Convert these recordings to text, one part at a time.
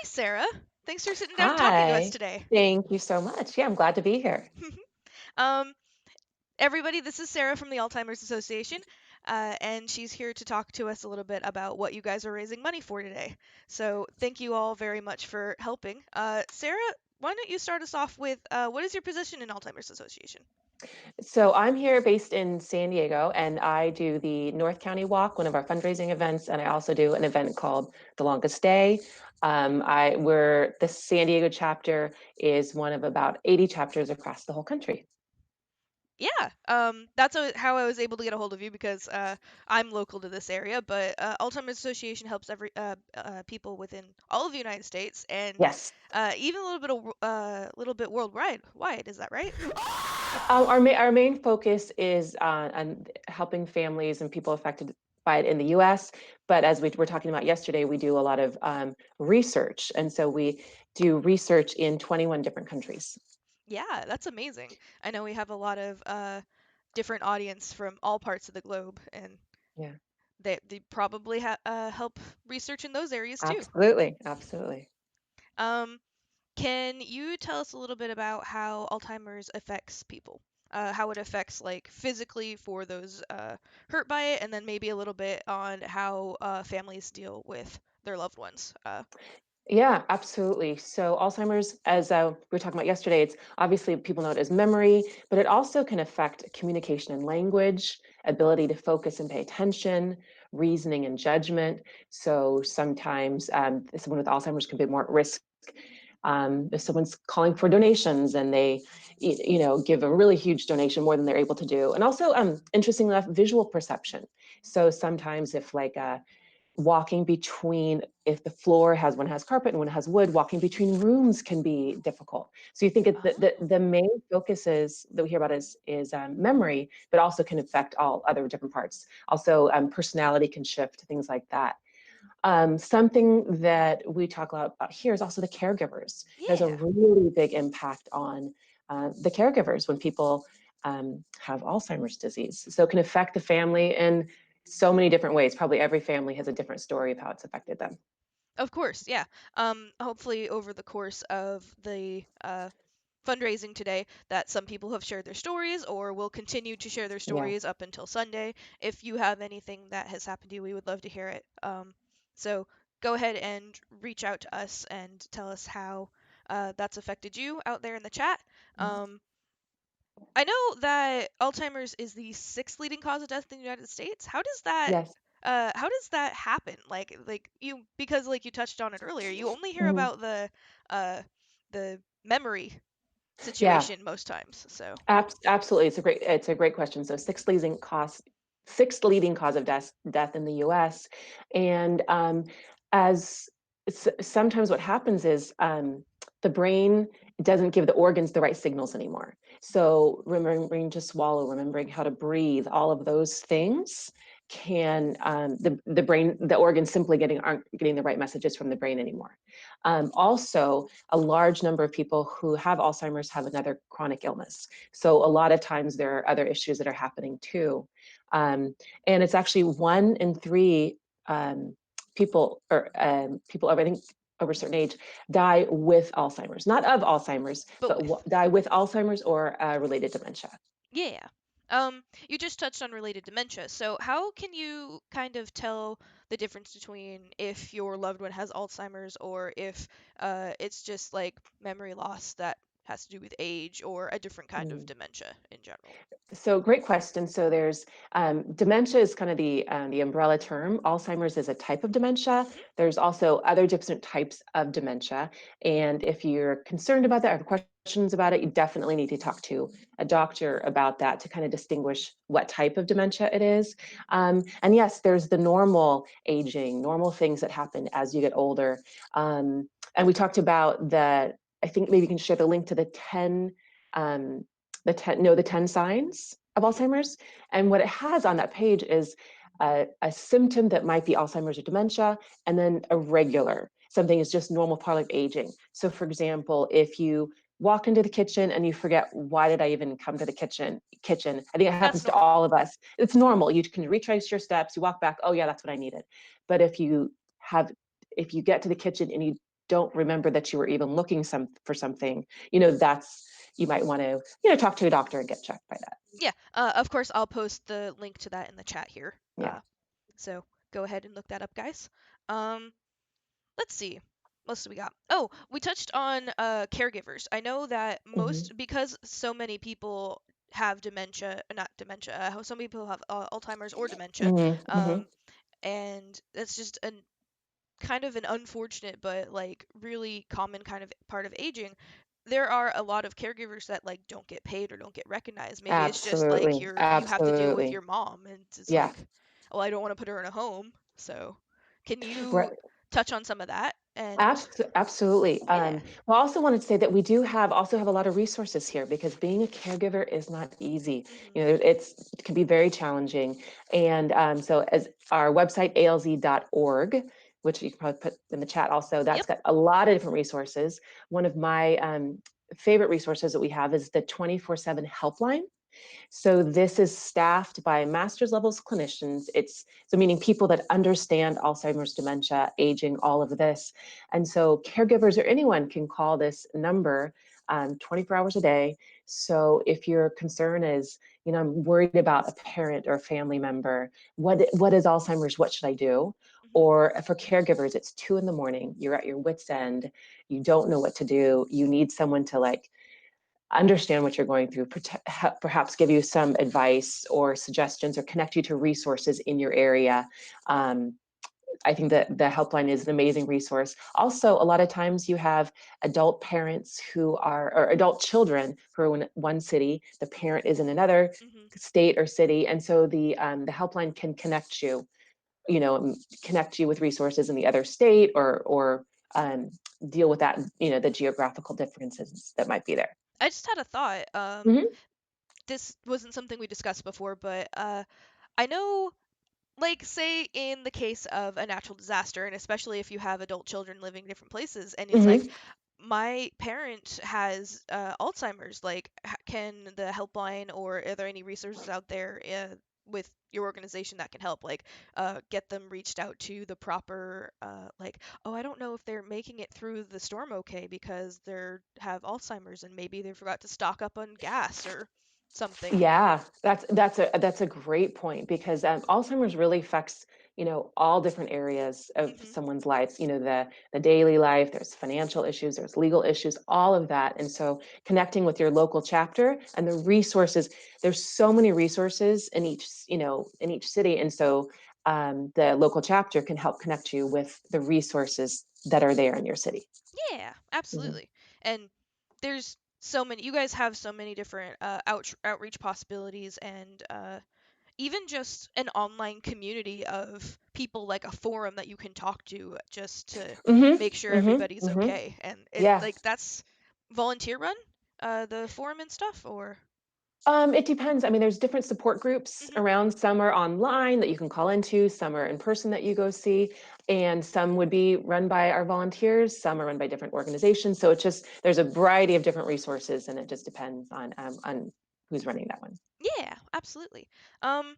Sarah. Thanks for sitting down and talking to us Hi. today. Thank you so much. Yeah, I'm glad to be here. um, Everybody, this is Sarah from the Alzheimer's Association, and she's here to talk to us a little bit about what you guys are raising money for today. So, thank you all very much for helping. Sarah, why don't you start us off with what is your position in Alzheimer's Association? So I'm here based in San Diego, and I do the North County Walk, one of our fundraising events, and I also do an event called The Longest Day. We're the San Diego chapter is one of about 80 chapters across the whole country. Yeah, that's how I was able to get a hold of you because I'm local to this area, but Alzheimer's Association helps every people within all of the United States and Yes. even a little bit worldwide. Wide, is that right? Our main focus is on helping families and people affected by it in the US. But as we were talking about yesterday, we do a lot of research. And so we do research in 21 different countries. Yeah, that's amazing. I know we have a lot of different audience from all parts of the globe, and Yeah, they probably help research in those areas too. absolutely. Absolutely. Um, Can you tell us a little bit about how Alzheimer's affects people? How it affects like physically for those hurt by it, and then maybe a little bit on how families deal with their loved ones. Yeah, absolutely. So Alzheimer's, as we were talking about yesterday, it's obviously people know it as memory, but it also can affect communication and language, ability to focus and pay attention, reasoning and judgment. So sometimes someone with Alzheimer's can be more at risk if someone's calling for donations and they give a really huge donation more than they're able to do. And also interestingly enough, visual perception. So sometimes if like walking between, if the floor has one has carpet and one has wood, walking between rooms can be difficult. So you think the Oh, main focuses that we hear about is memory, but also can affect all other different parts. Also personality can shift, things like that. Something that we talk a lot about here is also the caregivers. There's a yeah. really big impact on the caregivers when people have Alzheimer's disease. So it can affect the family in so many different ways. Probably every family has a different story of how it's affected them. Of course, yeah. Hopefully over the course of the fundraising today that some people have shared their stories or will continue to share their Yeah. stories up until Sunday. If you have anything that has happened to you, we would love to hear it. So go ahead and reach out to us and tell us how that's affected you out there in the chat. Um, I know that Alzheimer's is the sixth leading cause of death in the United States. Yes. How does that happen? Like you because like you touched on it earlier, you only hear Mhm. about uh the memory Yeah. situation most times. So, Absolutely. It's a great question. So sixth leading cause of death in the US. And as sometimes what happens is the brain doesn't give the organs the right signals anymore. So remembering to swallow, remembering how to breathe, all of those things can the organs simply aren't getting the right messages from the brain anymore. Also, a large number of people who have Alzheimer's have another chronic illness. So a lot of times there are other issues that are happening too. Um, and it's actually 1 in 3 people over, I think, over a certain age die with Alzheimer's, not of Alzheimer's, but but with. die with Alzheimer's or related dementia. Yeah. You just touched on related dementia. So, how can you kind of tell the difference between if your loved one has Alzheimer's or if it's just like memory loss that has to do with age or a different kind of Mm. dementia in general? So great question. So there's dementia is kind of the umbrella term. Alzheimer's is a type of dementia. Hmm. There's also other different types of dementia. And if you're concerned about that or have questions about it, you definitely need to talk to a doctor about that to kind of distinguish what type of dementia it is. And yes, there's the normal aging, normal things that happen as you get older. And we talked about I think maybe you can share the link to um, the 10 signs of Hmm. Alzheimer's. And what it has on that page is a symptom that might be Alzheimer's or dementia, and then a regular, something is just normal part of aging. So for example, if you walk into the kitchen and you forget, why did I even come to the kitchen? I think it That's happens to normal. all of us. It's normal. You can retrace your steps, you walk back, oh yeah, that's what I needed. But if you get to the kitchen and you don't remember that you were even looking for something, that's you might want to, talk to a doctor and get checked by that. Yeah, of course, I'll post the link to that in the chat here. Yeah. So go ahead and look that up, guys. Um, let's see. What else do we got? Oh, we touched on caregivers. I know that Hmm. because so many people have dementia, not dementia, so many people have Alzheimer's or dementia, Hmm. Hmm. um, and that's just an kind of an unfortunate but like really common kind of part of aging. There are a lot of caregivers that like don't get paid or don't get recognized. Maybe it's just like Absolutely. you have to deal with Absolutely. your mom and it's Yeah. like, well, I don't want to put her in a home. So, can you Right. touch on some of that? And Absolutely. yeah. Well, I also wanted to say that we do have a lot of resources here because being a caregiver is not easy. Mhm. It can be very challenging. And so, as our website alz.org, which you can probably put in the chat also, that's Yep. got a lot of different resources. One of my favorite resources that we have is the 24/7 helpline. So this is staffed by master's levels clinicians. It's so meaning people that understand Alzheimer's, dementia, aging, all of this. And so caregivers or anyone can call this number 24 hours a day. So if your concern is, I'm worried about a parent or a family member, what is Alzheimer's? What should I do? Mhm. Or for caregivers, it's 2 in the morning. You're at your wits' end. You don't know what to do. You need someone to like understand what you're going through, perhaps give you some advice or suggestions or connect you to resources in your area. Um, I think that the helpline is an amazing resource. Also, a lot of times you have adult parents or adult children who are in one city, the parent is in another Mhm. state or city. And so the helpline can connect you with resources in the other state or um, deal with that, the geographical differences that might be there. I just had a thought. Mhm. This wasn't something we discussed before, but I know, like, say in the case of a natural disaster, and especially if you have adult children living different places, and it's like, Mhm. my parent has Alzheimer's. Like, can the helpline or are there any resources out there with your organization that can help? Like, get them reached out to the proper, like, oh, I don't know if they're making it through the storm okay because they're have Alzheimer's and maybe they forgot to stock up on gas or something. Yeah, that's a great point because Alzheimer's really affects all different areas of Hmm. someone's lives. The daily life. There's financial issues. There's legal issues. All of that. And so connecting with your local chapter and the resources. There's so many resources in each city, and so the local chapter can help connect you with the resources that are there in your city. Yeah, Mhm. absolutely. And there's so many, you guys have so many different outreach possibilities and even just an online community of people, like a forum that you can talk to just to Mhm. make sure Mhm. everybody's Mhm. okay. And it Yeah. like that's volunteer run, the forum and stuff, or It depends. I mean, there's different support groups hmm around. Some are online that you can call into, some are in person that you go see, and some would be run by our volunteers, some are run by different organizations. So it's just there's a variety of different resources, and it just depends on who's running that one. yeah, absolutely. Um,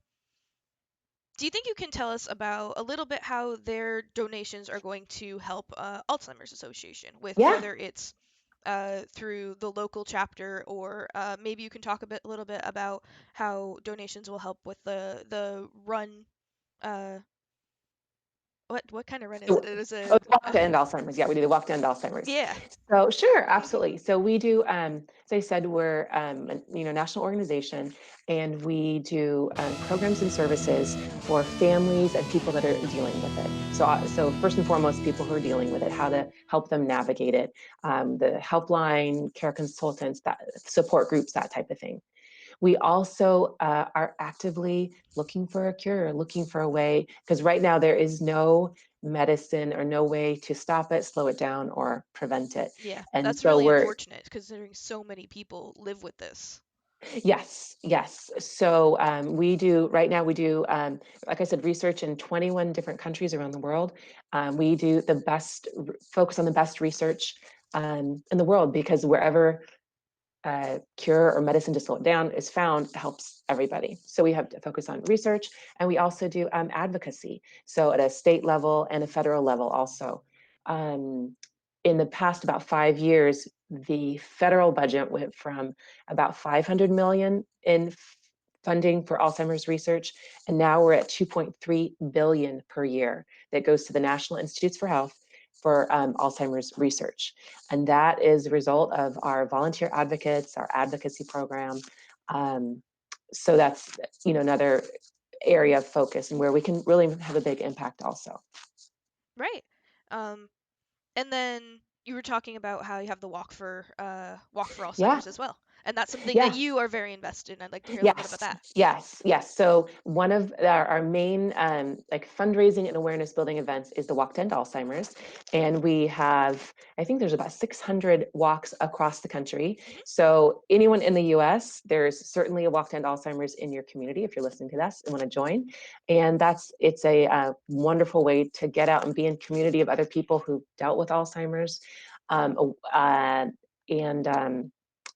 do you think you can tell us about a little bit how their donations are going to help Alzheimer's Association with Yeah. whether it's through the local chapter or maybe you can talk a little bit about how donations will help with the run. Uh, what kind of run is So, it? It is oh, a the walk to end Alzheimer's. Yeah, we do the walk to end Alzheimer's. yeah. So sure, Mhm. absolutely. So we do, as I said, we're a national organization, and we do programs and services for families and people that are dealing with it. So first and foremost, people who are dealing with it, how to help them navigate it, the helpline, care consultants, that support groups, that type of thing. We also are actively looking for a cure, looking for a way, because right now there is no medicine or no way to stop it, slow it down, or prevent it. Yeah, And that's so really we're, unfortunate considering so many people live with this. yes, yes. So right now, we do, like I said, research in 21 different countries around the world. We do focus on the best research in the world because wherever cure or medicine to slow it down is found helps everybody. So we have to focus on research, and we also do advocacy. So at a state level and a federal level also. Um, in the past about 5 years, the federal budget went from about 500 million in funding for Alzheimer's research, and now we're at 2.3 billion per year that goes to the National Institutes for Health for Alzheimer's research. And that is a result of our volunteer advocates, our advocacy program. Um, so that's another area of focus and where we can really have a big impact also. Right. Um, and then you were talking about how you have the Walk for Yeah, Alzheimer's as well. And that's something that yeah. you are very invested in. I'd like to hear a little bit about Yes, that. yes, yes. So one of our main like fundraising and awareness building events is the Walk to End Alzheimer's, and we have, I think there's about 600 walks across the country. Hmm. So anyone in the U.S., there's certainly a Walk to End Alzheimer's in your community if you're listening to this and want to join. And it's a wonderful way to get out and be in community of other people who dealt with Alzheimer's, um, uh, and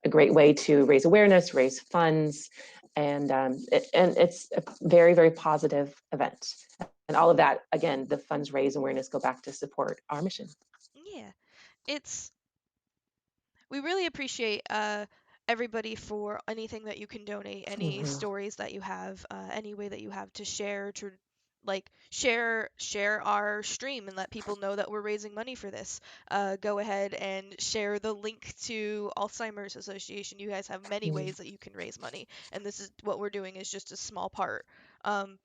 a great way to raise awareness, raise funds, and it's a very, very positive event. And all of that, again, the funds raise awareness go back to support our mission. Yeah. It's we really appreciate everybody for anything that you can donate, any Mhm. stories that you have, any way that you have to share to like share our stream and let people know that we're raising money for this. Go ahead and share the link to Alzheimer's Association. You guys have many Mhm. ways that you can raise money, and this is what we're doing is just a small part. Um,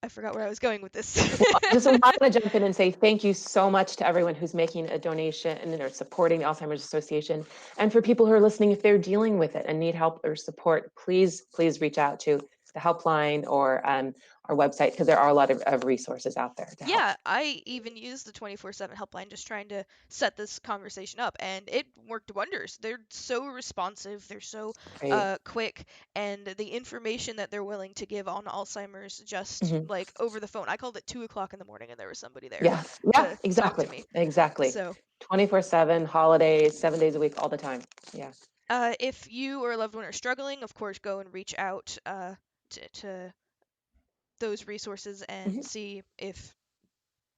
I forgot where I was going with this. Well, I want to jump in and say thank you so much to everyone who's making a donation and are supporting the Alzheimer's Association. And for people who are listening, if they're dealing with it and need help or support, please, please reach out to the helpline or our website because there are a lot of resources out there to help. Yeah, I even used the 24/7 helpline just trying to set this conversation up, and it worked wonders. They're so responsive, they're so Great. quick, and the information that they're willing to give on Alzheimer's just Mhm. like over the phone. I called at 2 o'clock in the morning, and there was somebody there Yes. Yeah, to talk to exactly. me. Exactly. So, 24/7, holidays, 7 days a week, all the time. Yeah. if you or a loved one are struggling, of course, go and reach out to those resources and Mhm. see if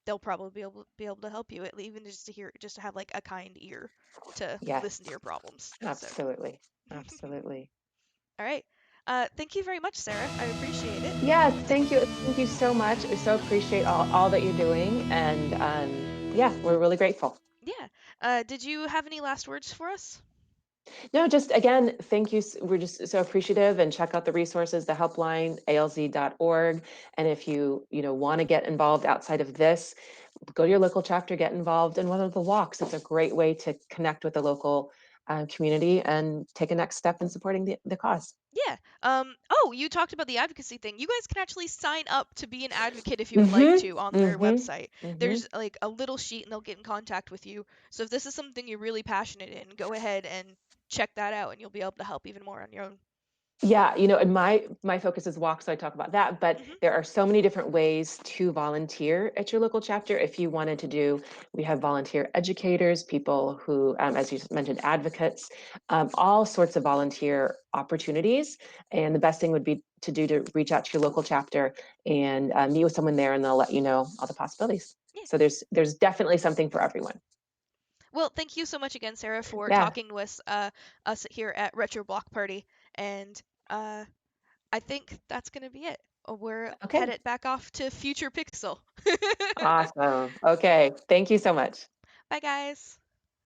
they'll probably be able to help you at even just to have like a kind ear to listen to Yes, your problems. So, absolutely. Absolutely. all right. Thank you very much, Sarah. I appreciate it. Yes, Did thank you. Thank you so much. I so appreciate all that you're doing. And yeah, we're really grateful. Yeah. Did you have any last words for us? No, just again, thank you. We're just so appreciative and check out the resources, the helpline, alz.org. And if you want to get involved outside of this, go to your local chapter, get involved in one of the walks. It's a great way to connect with the local community and take a next step in supporting the cause. Yeah. Oh, you talked about the advocacy thing. You guys can actually sign up to be an advocate if you would like Mm-hmm. to on their Mm-hmm. website. Mm-hmm. There's like a little sheet and they'll get in contact with you. So if this is something you're really passionate in, go ahead and check that out and you'll be able to help even more on your own. Yeah, and my focus is walk, so I talk about that. But Hmm. there are so many different ways to volunteer at your local chapter. If you wanted to do, we have volunteer educators, people who, as you mentioned, advocates, all sorts of volunteer opportunities. And the best thing would be to reach out to your local chapter and meet with someone there, and they'll let you know all the possibilities. Yeah. So there's definitely something for everyone. Well, thank you so much again, Sarah, for Yeah. talking with us here at Retro Block Party. And uh, I think that's going to be it. We're Okay. headed back off to Future Pixel. Awesome. Okay. Thank you so much. Bye, guys.